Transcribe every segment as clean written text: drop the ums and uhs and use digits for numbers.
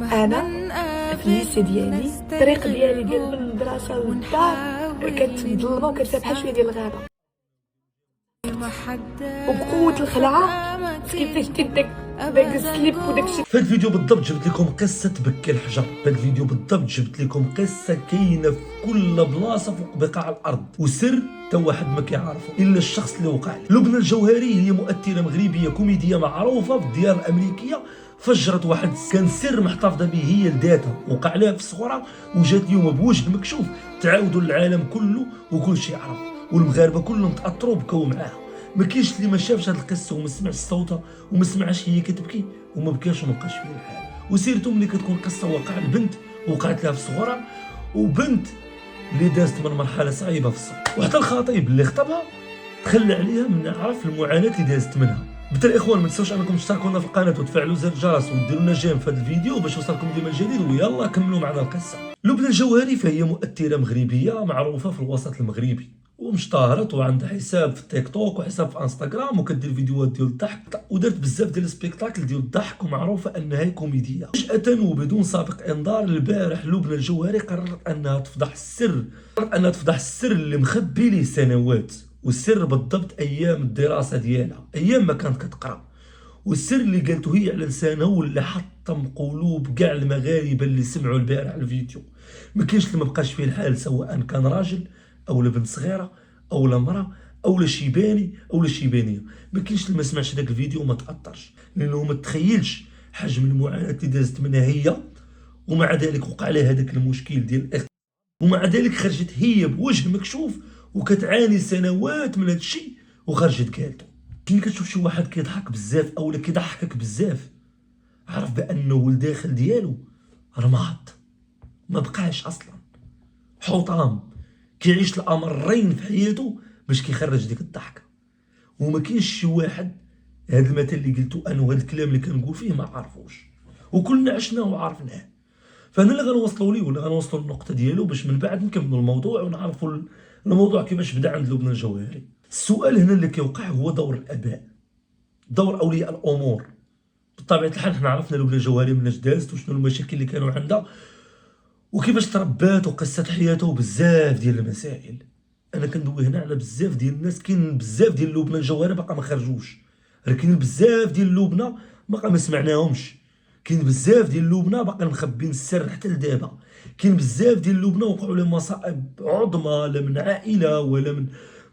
انا في الليسي ديالي الطريق ديالي ديال من المدرسه للدار كانت مظلمه وكانت بحال شويه ديال الغابه، وبقوه الخلعه كيفاش دير داك السليب وداكشي. في هذا الفيديو بالضبط جبت لكم قصه بكي الحجر. في هذا الفيديو بالضبط جبت لكم قصه كاينه في كل بلاصه فوق بقاع الارض، وسر تا واحد ما كيعرفه الا الشخص اللي وقع له. لبنى الجوهري هي مؤثره مغربيه كوميديه معروفه في الديار الامريكيه. فجرت واحد كان سر محتفظه به هي لذاتها، وقع لها في الصغرى وجات اليوم بوجه مكشوف تعاودوا للعالم كله وكل شيء عرف، والمغاربه كلهم تاثروا بكاو معاها. ما كاينش اللي ما شافش هذه القصه وما سمعش صوتها وما سمعش هي كتبكي وما بكاش وما بقاش فيه الحال. وسيرته ملي كتكون قصه واقع البنت وقعت لها في الصغرى، وبنت اللي دازت من مرحله صعيبه في الصغر، وحتى الخطيب اللي خطبها تخلى عليها من عرف المعاناه اللي دازت منها. بالتالي الاخوان ما تنساوش انكم تشتركونا في القناه وتفعلوا زر الجرس وديروا لنا جيم في هذا الفيديو باش يوصلكم ديما الجديد. ويلا كملوا معنا القصه. لبنى الجوهري فهي مؤثره مغربيه معروفه في الوسط المغربي، ومشتهرت وعندها حساب في التيك توك وحساب في انستغرام وكدير فيديوهات ديال الضحك، ودارت بزاف ديال السبيكتاكل ديال الضحك، ومعروفه انها كوميديه. فجأة وبدون سابق انذار البارح لبنى الجوهري قررت انها تفضح السر اللي مخبي ليه سنوات. والسر بالضبط ايام الدراسه ديالها، ايام ما كانت كتقرا. والسر اللي قالته هي على لسانها واللي حطم قلوب كاع المغاربه اللي سمعوا البارح الفيديو. ما كاينش اللي ما بقاش فيه الحال، سواء كان راجل او بنت صغيره او امراه او شيباني او شيبانيه. ما كاينش اللي ما سمعش داك الفيديو وما تاثرش، لانه ما تخيلش حجم المعاناه اللي دازت منها هي، ومع ذلك وقع لها هذاك المشكل ديال ومع ذلك خرجت هي بوجه مكشوف وكتعاني سنوات من هذا الشيء وخرجت قالته. كي كتشوف شي واحد كيضحك بزاف او كيضحكك بزاف، عرف بانه الداخل ديالو رماد، ما بقاش اصلا حطام، كيعيش الامرين في حياته باش كيخرج ديك الضحكه. وما كاينش شي واحد، هذا المثل اللي قلته انا وهذا الكلام اللي كنقول فيه ما عارفوش، وكلنا عشناه وعرفناه. فانا اللي غنوصلوا ليه ولا غنوصلوا للنقطه ديالو باش من بعد نكملوا الموضوع ونعرفوا الموضوع كيفاش بدا عند لبنى الجوهري. السؤال هنا اللي كيوقع هو دور الاباء، دور اولياء الامور. بطبيعه الحال حنا عرفنا لبنى الجوهري مناش دازت وشنو المشاكل اللي كانوا عندها وكيفاش تربات وقصه حياته وبزاف ديال المسائل. انا كندوي هنا على بزاف ديال الناس، كاين بزاف ديال لبنى الجوهري باقا ما خرجوش، كاين بزاف ديال لبنى باقا ما سمعناهمش، كاين بزاف ديال لبنى باقا مخبين السر حتى لدابا، كاين بزاف ديال لبنى وقعوا لهم مصائب عظمى، لا من عائله ولا من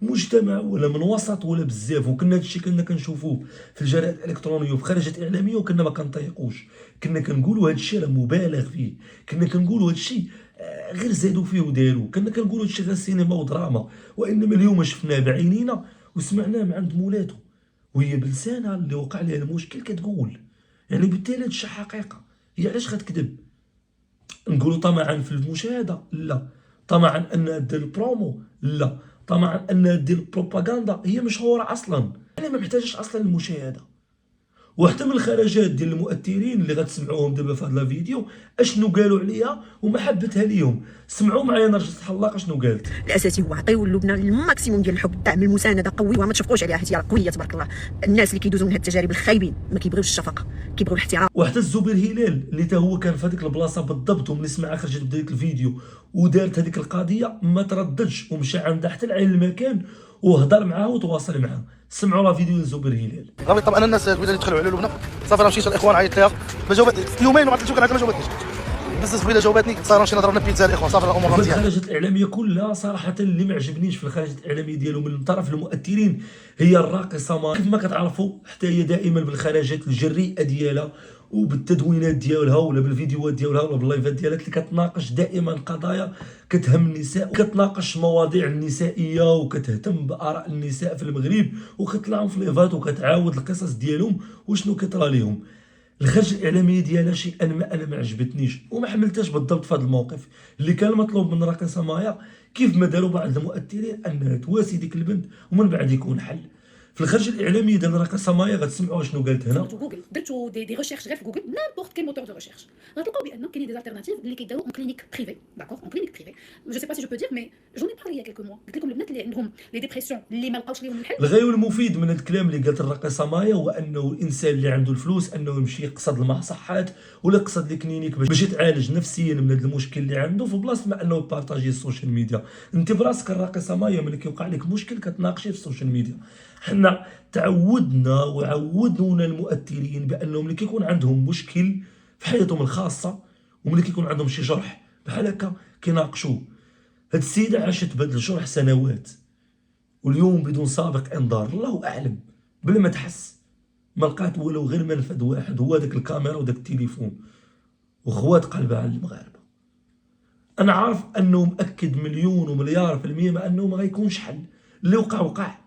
مجتمع ولا من وسط ولا بزاف. وكنا هادشي كنا كنشوفوه في الجرائد الالكترونيه وفي خرجات اعلاميه وكنا ما كنطيقوش، كنا كنقولوا هادشي راه مبالغ فيه، كنا كنقولوا هادشي غير زادوا فيه وداروا، كنا كنقولوا هادشي غير سينما ودراما. وانما اليوم شفناه بعينينا وسمعناه من عند مولاته، وهي بلسانها اللي وقع لها المشكل كتقول. يعني بالتالي هادشي حقيقه، هي علاش غتكذب؟ نقولوا طمعا في المشاهده؟ لا. طمعا انها دير البرومو؟ لا. طمعا انها دير البروباغندا؟ هي مشهوره اصلا، يعني ما محتاجش اصلا المشاهده. وحتى من الخرجات ديال المؤثرين اللي غتسمعوهم دابا في هذا الفيديو اشنو قالوا عليها ومحبتها ليهم. سمعوا معايا نرجس الحلاق اشنو قالت. الاساسي هو عطيو لبنى الماكسيموم ديال الحب، الدعم، المسانده، قويوها، ما تشفقوش عليها حيت هي قويه تبارك الله. الناس اللي كيدوزوا من هاد التجارب الخايبين ما كيبغيوش الشفقه، كيبغيو الاحترام. وحتى الزبير هلال اللي تا هو كان في هذيك البلاصه بالضبط، وملي سمعها خرجت بدايه الفيديو ودارت هذيك القضيه ما ترددش ومشى عندها حتى لعين المكان وهضر معاه وتواصل معاه. سمعوا لا فيديو الزبير هلال. طبعا انا الناس اللي دخلوا على لبنى صافي راه مشيت الاخوان عيطت لها ما جاوبتني يومين وعطيت لها ما جاوبتنيش. بس زبيله جاوبتني صافي مشينا ضربنا بيتزا الاخوان صافي الامور في مزيان. الخرجات الاعلاميه كلها صراحه اللي ما عجبنيش في الخرجات الاعلاميه ديالو من طرف المؤثرين هي الراقصه ما كيف ما كتعرفوا، حتى هي دائما بالخرجات الجريئه ديالها وبالتدوينات ديالها ولا بالفيديوهات ديالها ولا باللايفات ديالها اللي كتناقش دائما قضايا كتهم النساء وكتناقش مواضيع النسائيه وكتهتم باراء النساء في المغرب وكتطلعهم في ليفات وكتعاود القصص ديالهم وشنو كيطرى ليهم. الخرجه الاعلاميه ديالها شيئا ما انا ما عجبتنيش وما حملتهاش بالضبط في هذا الموقف. اللي كان مطلوب من الراقصه مايا كيف ما داروا بعض المؤثرين انها تواسي ديك البنت ومن بعد يكون حل. في الخرجه الاعلاميه ديال راقصه مايا غتسمعوا شنو قالت هنا. جوجل درتو دي ريشيرش غير في جوجل نيمبورت كيل موتور دو ريشيرش غتلقاو بان كاينين دي التيرناتيف اللي كيداروا اون كلينيك بريفي داكور اون كلينيك بريفي جو سي با سي جو بو دير مي جون اي بارلي يا كيلكو موا قلت لكم البنات اللي عندهم لي ديبرسيون اللي ما لقاوش ليهم الحل. الغايه والمفيد من الكلام اللي قالت الراقصه مايا هو انه الانسان اللي عنده الفلوس انه يمشي يقصد المصحات ولا يقصد الكلينيك باش يتعالج نفسيا من هذا المشكل اللي عنده، في بلاصه ما انه بارطاجي السوشيال ميديا. انت براسك الراقصه مايا ملي كيوقع لك مشكل كتناقشي في السوشيال ميديا. حنا تعودنا وعودونا المؤثرين بانهم ملي كيكون عندهم مشكل في حياتهم الخاصه وملي كيكون عندهم شي جرح بحال هكا كيناقشوه. هاد السيده عاشت بهذا الجرح سنوات واليوم بدون سابق انذار الله اعلم بلا ما تحس ما لقات ولو غير منفذ واحد هو داك الكاميرا وداك التليفون وخوات قلبها على المغاربه. انا عارف انه مأكد مليون ومليار في المية ما انه ما غيكونش حل. اللي وقع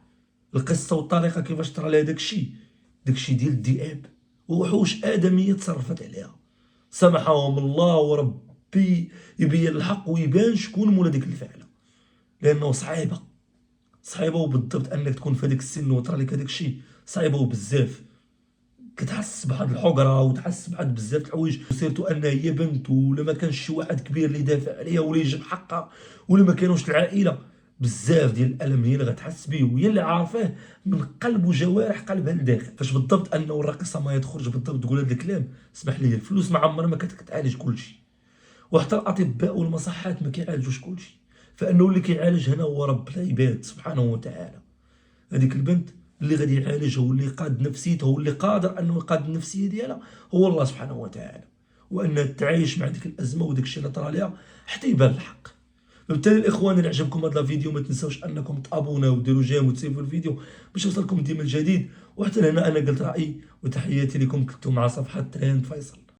القصه والطريقه كيفاش طرا لها داكشي ديال الذئاب ووحوش ادميه تصرفت عليها. سامحهم الله وربي يبين الحق ويبان شكون مولا ديك الفعله، لانه صعيبه وبالضبط انك تكون في هذاك السن وطرا لك هذاك الشيء صعيبه وبزاف. كتحس بواحد الحقره وتحس بواحد بزاف د الحوايج، سيرتو انها هي بنت ولا ما كانش شي واحد كبير اللي يدافع عليها ولا يجيب حقها ولا ما كانوش العائله. بزاف ديال الالم هي اللي غتحس به وهي اللي عارفاه من قلب وجوارح قلبها لداخل. فاش بالضبط انه الراقصه ما تخرج بالضبط تقول هذا الكلام، اسمح لي الفلوس ما عمرها ما كتعالج كلشي، وحتى الاطباء والمصحات ما كيعالجوش كلشي، فانه اللي كيعالج هنا هو رب العباد سبحانه وتعالى. هذيك البنت اللي غادي يعالجها واللي قاد نفسيتها واللي قادر انه يقاد النفسيه ديالها هو الله سبحانه وتعالى، وانها تعيش مع ديك الازمه وداك الشيء اللي طرا لها حتى يبان الحق. فبالتالي الاخوان اللي عجبكم هذا الفيديو ما تنساوش انكم تابوناو وديروا جيم وتسيفوا الفيديو باش يوصلكم ديما الجديد. وحتى هنا انا قلت رايي، وتحياتي لكم كنتم مع صفحه ترند فيصل.